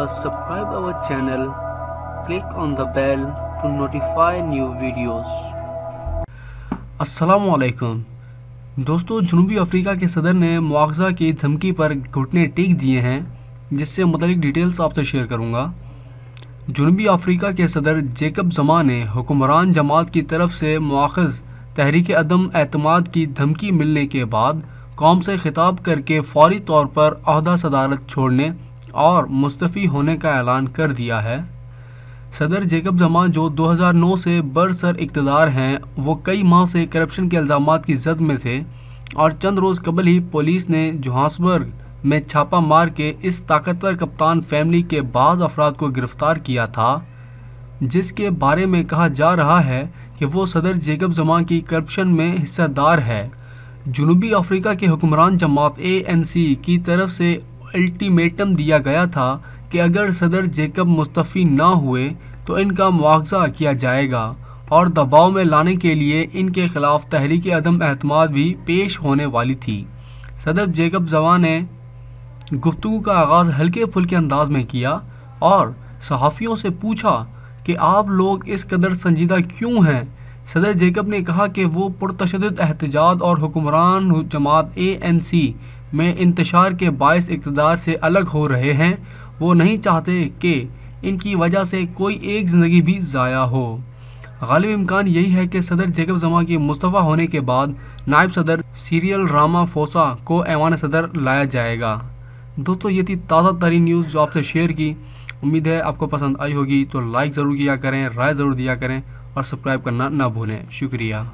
subscribe our channel, click on the bell to notify new videos. अस्सलामुअलैकुम दोस्तों, जनूबी Africa के सदर ने मुआवजा की धमकी पर घुटने टेक दिए हैं, जिससे मुतालिक डिटेल्स आपसे शेयर करूंगा। जनूबी अफ्रीका के सदर जेकब ज़मा ने हुक्मरान जमात की तरफ से मुआख़ज़ तहरीक अदम एतमाद की धमकी मिलने के बाद कौम से खिताब करके फौरी तौर पर अहदा सदारत छोड़ने और मुस्तफ़ी होने का ऐलान कर दिया है। सदर जेकब ज़मा जो 2009 से बरसर इक़्तिदार हैं, वो कई माह से करप्शन के इल्ज़ामात की जद में थे और चंद रोज़ कबल ही पुलिस ने जोहान्सबर्ग में छापा मार के इस ताकतवर कप्तान फैमिली के बाज़ अफराद को गिरफ़्तार किया था, जिसके बारे में कहा जा रहा है कि वो सदर जेकब ज़मा की करप्शन में हिस्सेदार है। जनूबी अफ्रीका के हुक्मरान जमात ANC की तरफ से अल्टीमेटम दिया गया था कि अगर सदर जेकब मुस्तफ़ी ना हुए तो इनका मुआवजा किया जाएगा और दबाव में लाने के लिए इनके खिलाफ तहरीक अदम एतमाद भी पेश होने वाली थी। सदर जेकब ज़मा ने गुफ्तगू का आगाज़ हल्के फुल्के अंदाज में किया और सहाफ़ियों से पूछा कि आप लोग इस कदर संजीदा क्यों हैं। सदर जेकब ने कहा कि वो पुरतशद्दुद एहतजाज और हुक्मरान जमात ANC में इंतशार के बायस इक़्तिदार से अलग हो रहे हैं। वो नहीं चाहते कि इनकी वजह से कोई एक ज़िंदगी भी ज़ाया हो। गालिब इम्कान यही है कि सदर जेकब ज़मा की मुस्तफ़ा होने के बाद नायब सदर सिरिल रामाफोसा को ऐवान सदर लाया जाएगा। दोस्तों, ये थी ताज़ा तरीन न्यूज़ जो आपसे शेयर की। उम्मीद है आपको पसंद आई होगी, तो लाइक ज़रूर किया करें, राय ज़रूर दिया करें और सब्सक्राइब करना ना भूलें। शुक्रिया।